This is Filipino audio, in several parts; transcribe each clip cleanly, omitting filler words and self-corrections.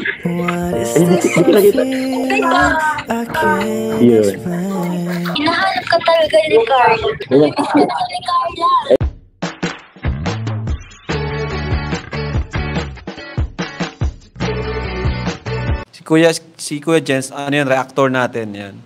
What is this I feel I can't explain. Hinahanap ka talaga ni Carla. Hinahanap ni Carla. Si Kuya Jens, ano yan, reactor natin yan.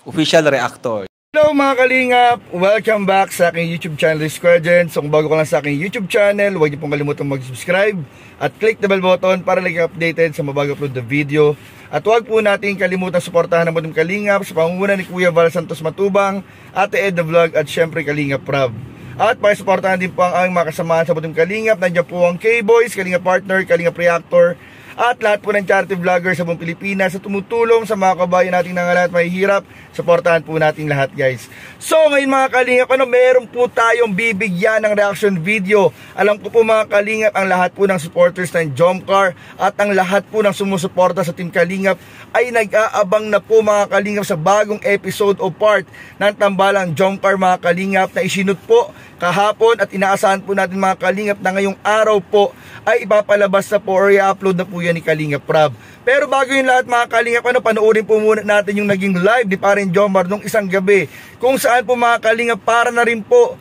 Official reactor. Hello mga kalingap! Welcome back sa aking YouTube channel, Kuya Jens. So kung bago ka lang sa aking YouTube channel, huwag niyo pong kalimutan mag-subscribe at click the bell button para lagi updated sa mabago upload na video. At huwag po natin kalimutan suportahan ang Butim Kalingap sa pangunguna ni Kuya Val Santos Matubang, Ate Ed the Vlog at syempre Kalingap Prab. At pakisuportahan din po ang aming mga kasamahan sa Butim Kalingap. Nandiyan po ang K-Boys, Kalingap Partner, Kalingap Reactor, at lahat po ng charity vlogger sa buong Pilipinas sa tumutulong sa mga kabayan nating nangalan at mahihirap. Supportahan po natin lahat, guys. So ngayon mga kalingap, meron po tayong bibigyan ng reaction video. Alam ko po mga kalingap, ang lahat po ng supporters ng Jomcar at ang lahat po ng sumusuporta sa Team Kalingap ay nag-aabang na po mga kalingap sa bagong episode o part ng Tambalang Jomcar mga kalingap na isinut po kahapon at inaasahan po natin mga kalingap na ngayong araw po ay ipapalabas na po or i-upload na po yan ni Kalingap Prab. Pero bago yung lahat mga kalingap, panoorin po muna natin yung naging live ni Parin Jomar nung isang gabi kung saan po mga kalingap para na rin po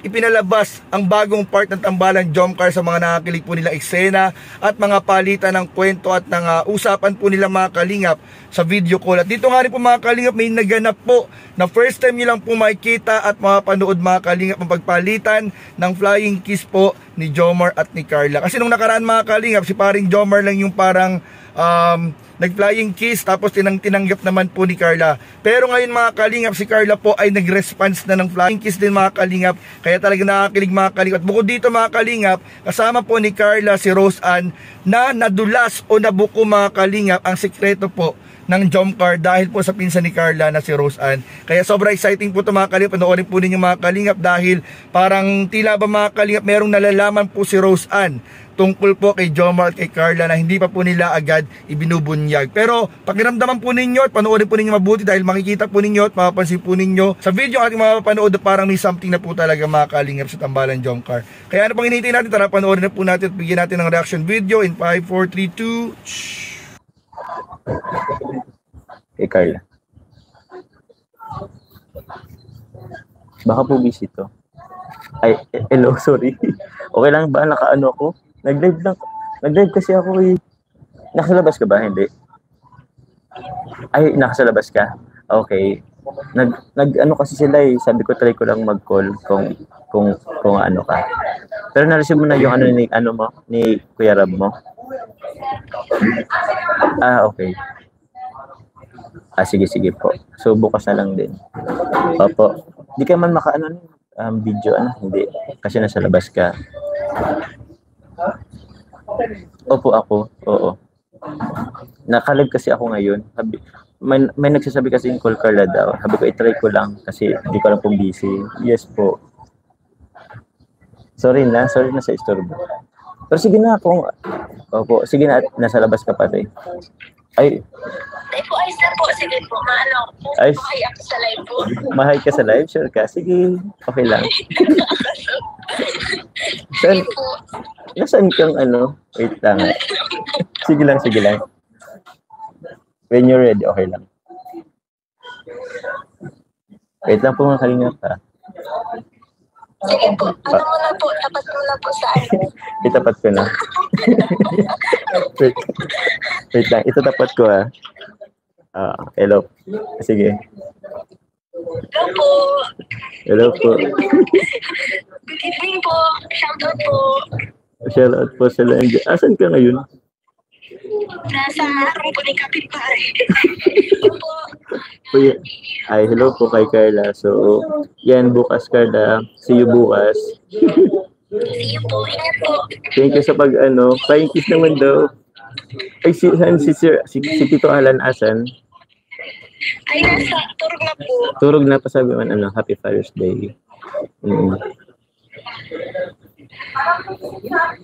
ipinalabas ang bagong part ng Tambalang Jomcar sa mga nakakilig po nilang eksena at mga palitan ng kwento at ng usapan po nila mga kalingap sa video call. At dito nga rin po mga kalingap may naganap po na first time nyo lang po makikita at mapapanood mga kalingap ang pagpalitan ng flying kiss po ni Jomar at ni Carla. Kasi nung nakaraan mga kalingap, si paring Jomar lang yung parang nag-flying kiss tapos tinanggap naman po ni Carla. Pero ngayon mga kalingap, si Carla po ay nag-response na ng flying kiss din mga kalingap. Kaya talaga nakakilig mga kalingap. At bukod dito mga kalingap, kasama po ni Carla si Rose Ann na nadulas o nabuko mga kalingap ang sekreto po ng Jomcar dahil po sa pinsan ni Carla na si Rose Ann. Kaya sobrang exciting po ito mga kalingap. Panoorin po ninyo mga kalingap dahil parang tila ba mga kalingap merong nalalaman po si Rose Ann tungkol po kay Jomar at kay Carla na hindi pa po nila agad ibinubunyag. Pero pakiramdaman po ninyo at panoorin po ninyo mabuti dahil makikita po ninyo at mapapansin po ninyo sa video ating mapapanood na parang may something na po talaga mga kalingap sa Tambalang Jomcar. Kaya ano pang hinihintay natin? Tara panoorin na po natin at bigyan natin ng reaction video in 5, 4, 3, 2... Hey Carla, baka po busy to. Ay, hello, sorry. Okay lang ba? Nakaano ko? Nag-live lang. Nag-live kasi ako eh. Nakasalabas ka ba? Hindi. Ay, nakasalabas ka? Okay. Nag-ano kasi sila eh. Sabi ko, try ko lang mag-call kung ano ka. Pero na-receive mo na yung ano mo, ni Kuya Rab mo? Okay. Sige po. So, bukas na lang din. Opo. Di ka man makaano video, hindi. Kasi nasa labas ka. Opo, ako. Oo. Nakalive kasi ako ngayon. May nagsasabi kasi yung call Carla daw. Sabi ko, i-try ko lang kasi di ko lang pong busy. Yes po. Sorry na sa istorbo. Pero sige na kung... Opo, sige na, nasa labas ka pati. Ay po, ayos na po. Sige po, ay, mahay ako sa live po. Mahay ka sa live? Sure ka? Sige, okay lang. Nasaan kang Wait lang. Sige lang. When you're ready, okay lang. Wait lang po mga kalingap ha. Sige po, tapat mo na po sa akin. Itapat ko na. Wait lang, itatapat ko ha. Hello. Sige. Hello po. Hello po. Good evening po. Shoutout po. Shoutout po sa land. Asan ka ngayon? Nasa harong po ni kapitbahay. Po. Ay, hello po kay Carla. So, yan, bukas Carla. See you bukas. See you po. Ingat po. Thank you sa flying kiss naman daw. Ay, si Tito Alan asan? Ay, turog na po. Turog na pa sabi man, Happy Father's Day.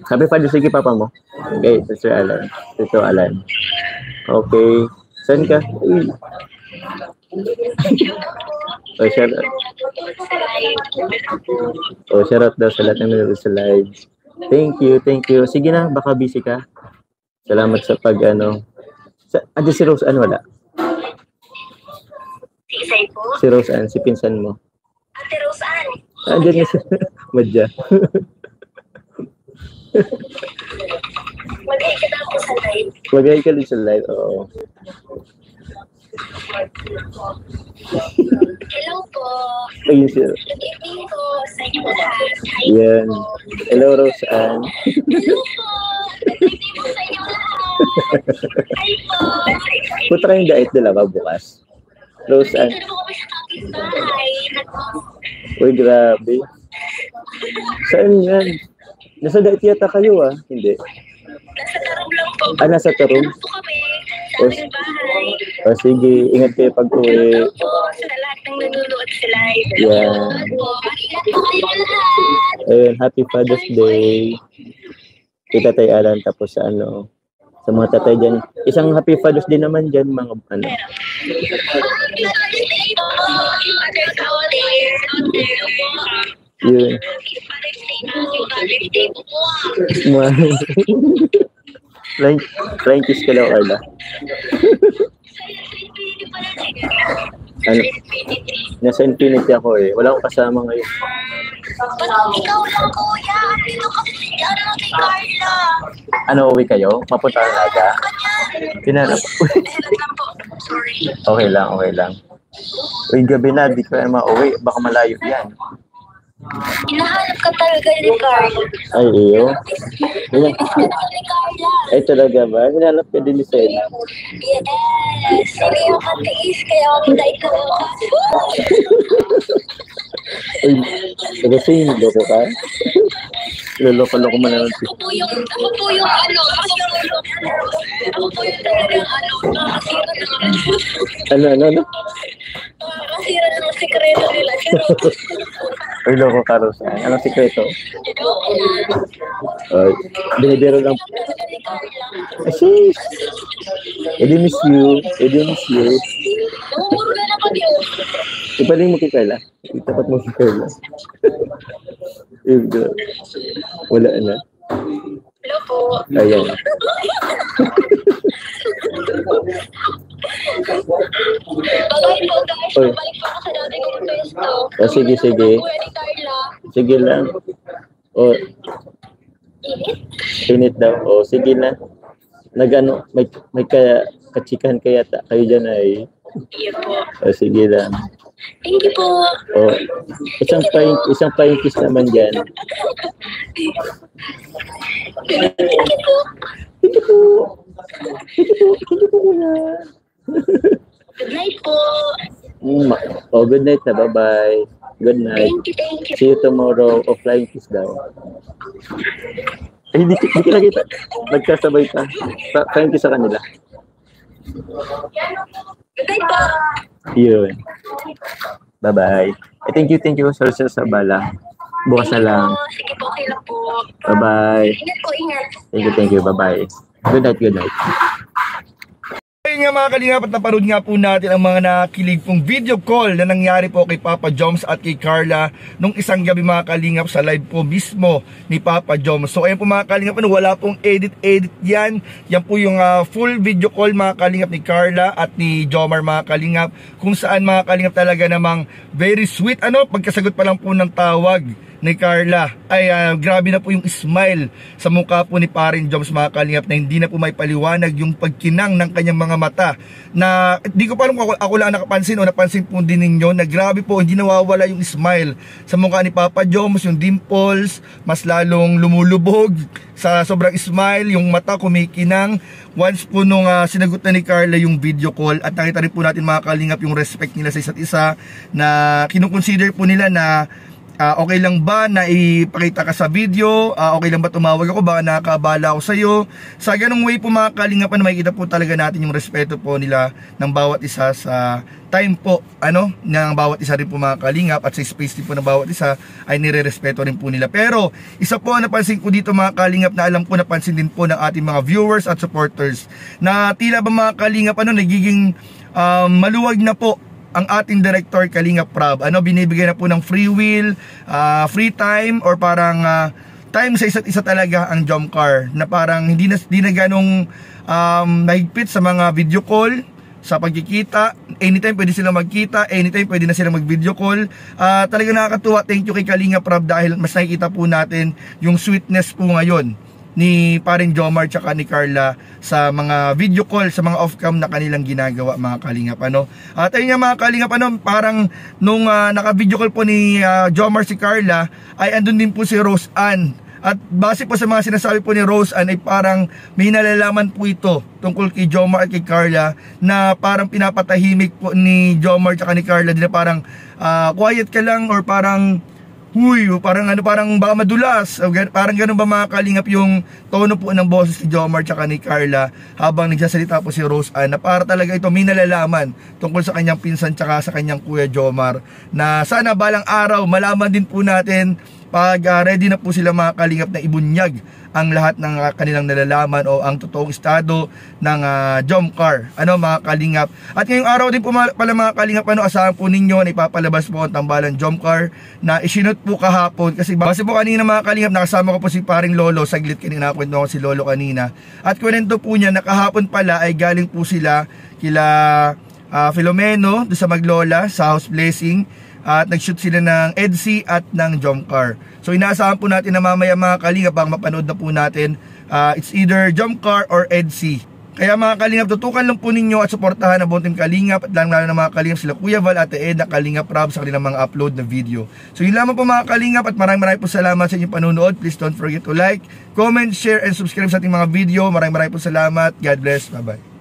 Happy Father's Day kay Papa mo. Okay, Sister Alan. Tito Alan. Okay. Saan ka? Uy. Shout out daw sa lahat ng nanonood sa live. Thank you. Sige na, baka busy ka. Salamat sa pag ano. Si Rose Ann wala? Si Isay po. Si Rose Ann, si pinsan mo. Ate Roseanne. Andiyan na siya. Madya. Mag-hi ka daw po sa live. Mag-hi ka din sa live. Oo. Hello po. Ayun siya. Good evening po sa inyo lahat. Hi Yan. po. Hello, Rose Ann. Hello po. Good evening po sa inyo lahat. Hi po. Punta kayong diet nila ba bukas? Rose Ann. Dito na po kami sa kapitbahay. Uy, grabe. Saan yan? Nasa diet yata kayo Hindi. Nasa tarong lang po. Nasa tarong? Dito po kami sa kapitbahay. Sige, ingat kayo pag-uwi. Hello po sa lahat ng nanonood sa live. Yeah. Hello po. Mag-ingat po kayo lahat. Ayun, Happy Father's Day. Kita Tatay Alan, tapos sa sa mga tatay dyan. Isang Happy Father's Day naman dyan, mga Yun. Flying kiss ka lang, Carla. Nasa Infinity ako Wala akong kasama ngayon. Ikaw lang, kuya. Dito kasi si Carla. Uwi kayo? Papunta na naga? Tinanap. Sorry. Okay lang. Uy, gabi na. Di ko mauwi. Baka malayo yan. Hinahanap ka talaga ni Carla. Ay, iyo. Miss ka naman ni Carla. Ay, talaga ba? Hinanap ka din ni Sen. Yes. Hindi ako katiis. Kaya ako tayo tumakas. Uy, kasi loko ka? Loloko-loko mo naman. Ako po yung ako po yung talagang nakakasira Ano? Nakakasira ng sikreto nila. Uy, loko ka, Rosa. Anong sikreto? Binibiro lang. Ashish! Miss you. Puro na naman yun. Ipaling mo kay Carla. Itapat mo kay Carla. Wala na. Hello po. Ayan. Bye-bye po guys. Oy. Babalik po ako sa dati kong pwesto. Sige. Kuya ni Carla. Sige lang. Init? Init daw. Sige na. May kachikan kaya kayo dyan ay. Iya po. Sige lang. Thank you po. Isang flying kiss naman dyan. Thank you po. Good night po. Good night na. Bye-bye. Good night. Thank you. See you tomorrow. Flying kiss daw. Ay, hindi kita kita. Nagkasabay ka. Flying kiss sa kanila. Good night po. Yun. Bye-bye. Thank you, Sir Sabala. Bukas na lang. Sige po, okay lang po. Bye-bye. Ingat po, ingat. Thank you. Bye-bye. Good night. Ayun nga mga kalingap, at naparod nga po natin ang mga nakilig pong video call na nangyari po kay Papa Joms at kay Carla nung isang gabi mga kalingap sa live po mismo ni Papa Joms. So ayun po mga kalingap, wala pong edit yan. Yan po yung full video call mga kalingap ni Carla at ni Jomar mga kalingap, kung saan mga kalingap talaga namang very sweet. Pagkasagot pa lang po ng tawag ni Carla ay grabe na po yung smile sa mukha po ni Parin Joms mga kalingap, na hindi na po may paliwanag yung pagkinang ng kanyang mga mata, na di ko pa alam kung ako lang nakapansin o napansin po din ninyo na grabe po, hindi nawawala yung smile sa mukha ni Papa Joms, yung dimples mas lalong lumulubog sa sobrang smile, yung mata kumikinang once po nung sinagot na ni Carla yung video call. At nakita rin po natin mga kalingap yung respect nila sa isa't isa, na kinukonsider po nila na okay lang ba na ipakita ka sa video? Okay lang ba tumawag ako? Baka nakakabala ako sa'yo. Sa ganung way po mga kalingap, makikita po talaga natin yung respeto po nila ng bawat isa sa time po, ng bawat isa rin po mga kalingap, at sa space din po ng bawat isa ay nire-respeto rin po nila. Pero isa po napansin ko dito mga kalingap, na alam ko napansin din po ng ating mga viewers at supporters, na tila ba mga kalingap nagiging maluwag na po ang ating director Kalingap Prab. Binibigay na po ng free will, free time, or parang time sa isa't isa talaga ang Jomcar, na parang hindi na ganong mahigpit sa mga video call, sa pagkikita. Anytime pwede sila magkita, anytime pwede na sila mag video call. Talaga nakakatuwa. Thank you kay Kalinga Prab dahil mas nakikita po natin yung sweetness po ngayon ni paring Jomar tsaka ni Carla sa mga video call, sa mga off-cam na kanilang ginagawa, mga Kalingap, ano. At ayun nga mga Kalingap, ano, parang nung naka-video call po ni Jomar si Carla, ay andun din po si Rose Ann. At base po sa mga sinasabi po ni Rose Ann, ay parang may nalalaman po ito tungkol kay Jomar at kay Carla, na parang pinapatahimik po ni Jomar at ni Carla, na parang quiet ka lang, or parang huy, parang ano, parang baka madulas, parang ganun ba mga Kalingap yung tono po ng boses ni Jomar at ni Carla habang nagsasalita po si Rose Ann, na para talaga ito may nalalaman tungkol sa kanyang pinsan tsaka sa kanyang kuya Jomar, na sana balang araw malaman din po natin pag ready na po sila mga Kalingap na ibunyag ang lahat ng kanilang nalalaman o ang totoong estado ng Jomcar, ano mga Kalingap. At ngayong araw din po pala mga Kalingap, ano, asahan po ninyo na ipapalabas po ang tambalan Jomcar na isinot po kahapon, kasi base po kanina mga Kalingap, nakasama ko po si paring Lolo saglit, kanina kwento ko si Lolo kanina, at kwento po niya na kahapon pala ay galing po sila kila Filomeno doon sa Maglola sa house blessing, at nag-shoot sila ng EDC at ng Jomcar. So inaasahan po natin na mamaya mga Kalingap, bang mapanood na po natin, it's either Jomcar or EDC. Kaya mga Kalingap, tutukan lang po ninyo at suportahan ang buong team Kalingap, at lang lalo na mga Kalingap sila Kuya Val, Ate Edna, Kalingap Prab sa kanilang mga upload na video. So yun lamang po mga Kalingap, at maraming po salamat sa inyong panunood. Please don't forget to like, comment, share, and subscribe sa ating mga video. Maraming po salamat. God bless. Bye bye.